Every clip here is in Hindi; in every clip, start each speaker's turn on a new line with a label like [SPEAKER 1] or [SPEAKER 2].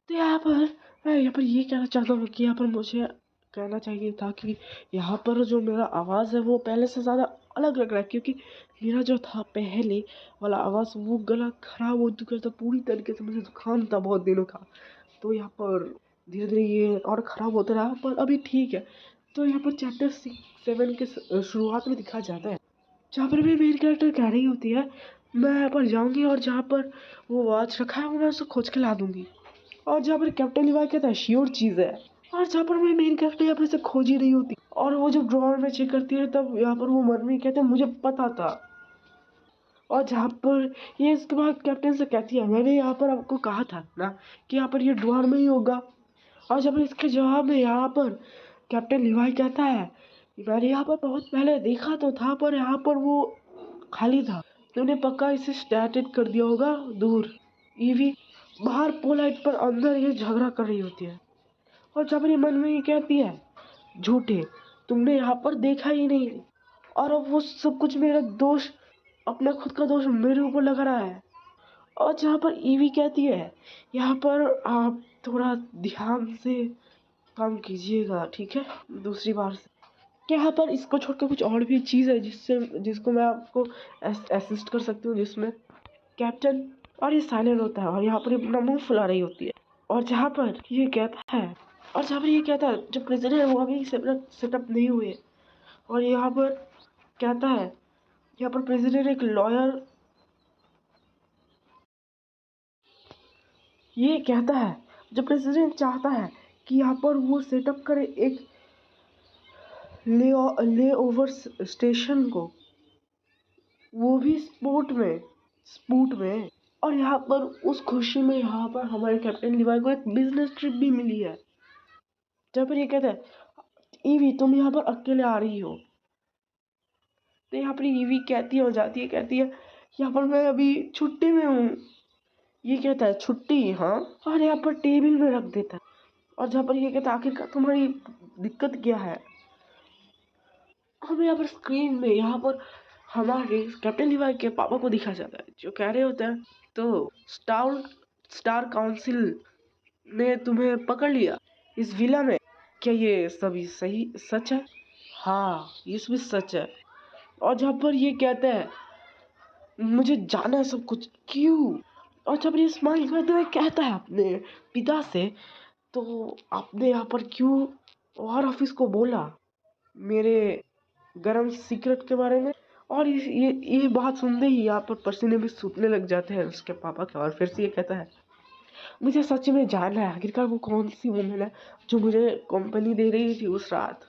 [SPEAKER 1] तो मैं यहाँ पर ये कहना चाहता हूँ कि यहाँ पर मुझे कहना चाहिए था कि यहाँ पर जो मेरा आवाज़ है वो पहले से ज़्यादा अलग लग रहा है, क्योंकि मेरा जो था पहले वाला आवाज़ वो गला खराब हो चुका था पूरी तरीके से, मुझे जुकाम था बहुत दिनों का। तो यहाँ पर धीरे धीरे ये और ख़राब होता रहा, पर अभी ठीक है। तो यहाँ पर चैप्टर 7 के शुरुआत में दिखा जाता है, जहाँ पर भी मेन कैरेक्टर कह रही होती है मैं यहाँ पर जाऊँगी और जहाँ पर वो वॉच रखा है वो मैं उसे खोज के ला दूँगी। और जहाँ पर कैप्टन लिवाई कहता है श्योर चीज़ है, और जहाँ पर मेरी मेन कैरेक्टर यहाँ पर इसे खोज ही रही होती और वो जब ड्रॉअर में चेक करती है तब यहाँ पर वो मन में कहते हैं मुझे पता था। और जहाँ पर ये इसके बाद कैप्टन से कहती है मैंने यहाँ पर आपको कहा था ना कि यहाँ पर ये ड्रॉअर में ही होगा। और जब इसके जवाब में यहाँ पर कैप्टन लिवाई कहता है मैंने यहाँ पर बहुत पहले देखा तो था पर यहाँ पर वो खाली था, तुमने पक्का इसे स्टार्टेड कर दिया होगा दूर। ईवी बाहर पोलाइट पर अंदर ये झगड़ा कर रही होती है, और जब ये मन में ये कहती है झूठे तुमने यहाँ पर देखा ही नहीं, और अब वो सब कुछ मेरा दोष, अपना खुद का दोष मेरे ऊपर लगा रहा है। और जहाँ पर ईवी कहती है यहाँ पर आप थोड़ा ध्यान से काम कीजिएगा, ठीक है, दूसरी बार से। क्या यहाँ पर इसको छोड़कर कुछ और भी चीज़ है जिसको मैं आपको असिस्ट कर सकती हूँ जिसमें कैप्टन। और ये साइलेंट होता है और यहाँ पर अपना मुंह फुला रही होती है, और जहाँ पर ये कहता है जो प्रेसिडेंट है वो अभी सेटअप नहीं हुए। और यहाँ पर कहता है यहाँ पर प्रेसिडेंट एक लॉयर, ये कहता है जो प्रेसिडेंट चाहता है कि यहाँ पर वो सेटअप करे एक ले ओवर स्टेशन को, वो भी स्पूट में। और यहाँ पर उस खुशी में यहाँ पर हमारे कैप्टन लिवाई को एक बिजनेस ट्रिप भी मिली है, जहाँ पर ये कहता है ईवी तुम यहाँ पर अकेले आ रही हो। तो यहाँ पर ईवी कहती है और जाती है, कहती है यहाँ पर मैं अभी छुट्टी में हूँ। ये कहता है छुट्टी, हाँ, और यहाँ पर टेबल में रख देता है। और जहाँ पर ये कहता है आखिरकार तुम्हारी दिक्कत क्या है। हमें यहाँ पर स्क्रीन में यहाँ पर हमारे कैप्टन लिवाई के पापा को दिखा जाता है, जो कह रहे होते हैं तो स्टार काउंसिल ने तुम्हें पकड़ लिया इस विला में, क्या ये सभी सही सच है? हाँ ये सभी सच है। और जहाँ पर ये कहते हैं मुझे जाना है सब कुछ क्यों। और जब ये स्माइल करते हुए कहता है अपने पिता से तो आपने यहाँ पर क्यों और ऑफिस को बोला मेरे गरम सीक्रेट के बारे में। और ये बात सुनते ही यहाँ पर पसीने भी सूखने लग जाते हैं उसके पापा के। और फिर से ये कहता है मुझे सच में जानना है आखिरकार वो कौन सी वुमेन है जो मुझे कंपनी दे रही थी उस रात।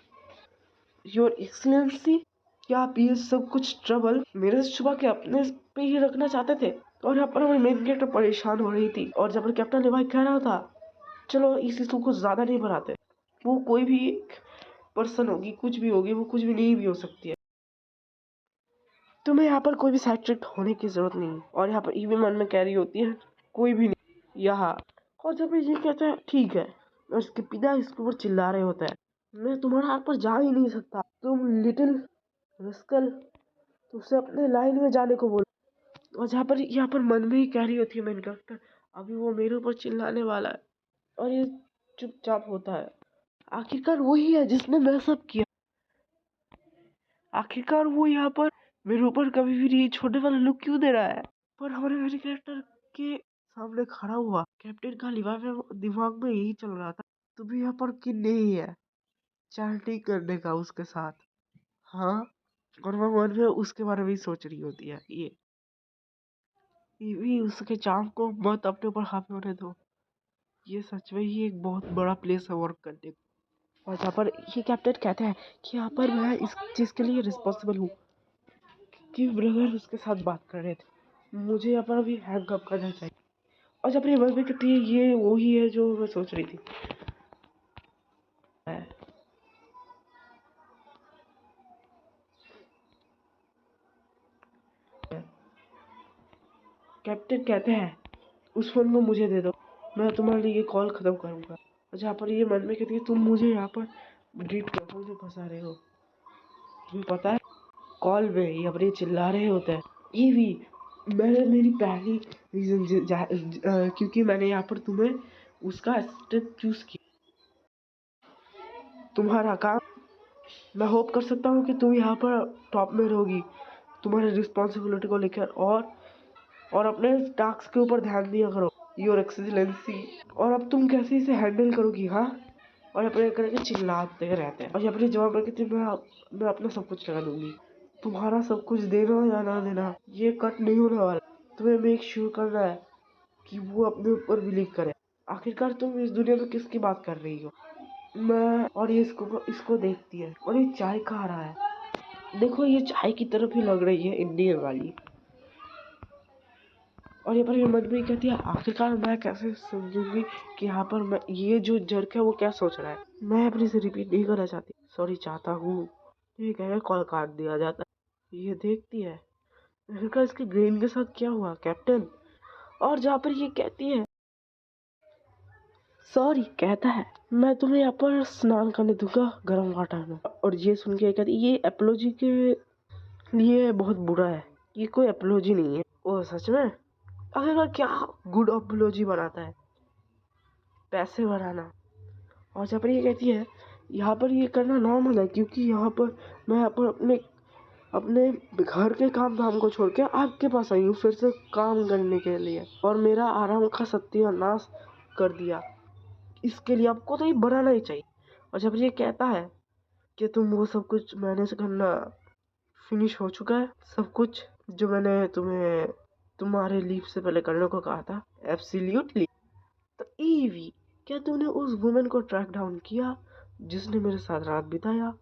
[SPEAKER 1] योर एक्सलेंसी, क्या आप ये सब कुछ ट्रबल मेरे से छुपा के अपने पे ही रखना चाहते थे। और यहाँ पर हमारी मेन कैरेक्टर परेशान हो रही थी, और जब पर कैप्टन लिवाई कह रहा था चलो इस इशू को ज्यादा नहीं बढ़ाते, वो कोई भी पर्सन होगी, कुछ भी होगी, वो कुछ भी नहीं भी हो सकती है, तुम्हें यहाँ पर कोई भी साइड ट्रिक होने की जरूरत नहीं। और यहाँ पर ईवी मन में कह रही होती है कोई भी नहीं यहाँ। और जब ये कहता है ठीक है, और उसके पिता इसके ऊपर चिल्ला रहे होते हैं मैं तुम्हारे हाथ पर जा ही नहीं सकता, तुम लिटिल रस्कल, तुमसे अपने लाइन में जाने को बोलो। और जहाँ पर यहाँ पर मन में ही कह रही होती है मेन कैरेक्टर अभी वो मेरे ऊपर चिल्लाने वाला है, और ये चुपचाप होता है। आखिरकार वही है जिसने मैं सब किया, आखिरकार वो यहाँ पर मेरे ऊपर कभी भी नहीं छोटे वाला लुक क्यों दे रहा है। पर हमारे मेरे कैरेक्टर के सामने खड़ा हुआ कैप्टन का दिमाग में यही चल रहा था तुम्हें यहाँ पर कि नहीं है चैटिंग करने का उसके साथ, हाँ। और वो मन में उसके बारे में ही सोच रही होती है ये भी उसके चाम को मत अपने ऊपर हावी होने दो, ये सच में ही एक बहुत बड़ा प्लेस है वर्क करने का। और जहाँ पर ये कैप्टन कहते हैं कि यहाँ पर मैं इस चीज़ के लिए रिस्पॉन्सिबल हूँ कि ब्रदर उसके साथ बात कर रहे थे, मुझे यहाँ पर अभी हैंग अप करना चाहिए। और जब ये वर्क भी करती है ये वही है जो मैं सोच रही थी। कैप्टन कहते हैं उस फोन को मुझे दे दो, मैं तुम्हारे लिए ये कॉल खत्म करूंगा। और जहाँ पर ये मन में कहती है तुम मुझे यहाँ पर डीप ट्रबल में फंसा रहे हो, तुम्हें पता है कॉल पे यहाँ पर ये चिल्ला रहे होते हैं ये भी। मैंने मेरी पहली रीजन क्योंकि मैंने यहाँ पर तुम्हें उसका स्टेप चूज किया। तुम्हारा काम, मैं होप कर सकता हूँ कि तुम यहाँ पर टॉप में रहोगी तुम्हारी रिस्पॉन्सिबिलिटी को लेकर, और अपने टास्क के ऊपर ध्यान दिया करो, योर एक्सीलेंसी। और अब तुम कैसे इसे हैंडल करोगी? हाँ, और अपने करके चिल्लाते रहते हैं, और ये अपने जवाब रखे थे, मैं अपना सब कुछ लगा दूंगी। तुम्हारा सब कुछ देना या ना देना ये कट नहीं होने वाला। तुम्हें मेक श्योर करना है कि वो अपने ऊपर बिलीव करे। आखिरकार तुम इस दुनिया में किसकी बात कर रही हो? मैं, और ये इसको इसको देखती है, और ये चाय खा रहा है। देखो ये चाय की तरफ ही लग रही है, इंडियन वाली। और ये पर ये मन में कहती है, आखिरकार मैं कैसे समझूंगी कि यहाँ पर मैं, ये जो जर्क है वो क्या सोच रहा है। मैं अपनी से रिपीट नहीं करना चाहती, सॉरी चाहता हूँ। ये कह कॉल काट दिया जाता है। ये देखती है आखिरकार इसके ग्रेन के साथ क्या हुआ कैप्टन। और जहाँ पर ये कहती है सॉरी, कहता है मैं तुम्हें यहाँ पर स्नान करने दूंगा गर्म वाटर में। और ये सुन के कहती ये एपोलॉजी के लिए बहुत बुरा है, ये कोई एपोलॉजी नहीं है। ओ सच में? आखिरकार क्या गुड एपोलॉजी बनाता है? पैसे बढ़ाना। और जब पर ये कहती है यहाँ पर ये करना नॉर्मल है, क्योंकि यहाँ पर मैं यहाँ पर अपने अपने घर के काम धाम को छोड़ के आपके पास आई हूँ फिर से काम करने के लिए, और मेरा आराम का सत्यानाश कर दिया। इसके लिए आपको तो ये बनाना ही चाहिए। और जब ये कहता है कि तुम वो सब कुछ मैनेज करना फिनिश हो चुका है, सब कुछ जो मैंने तुम्हें तुम्हारे लीव से पहले करने को कहा था, एब्सोल्युटली। तो ईवी, क्या तूने उस वुमेन को ट्रैक डाउन किया जिसने मेरे साथ रात बिताया?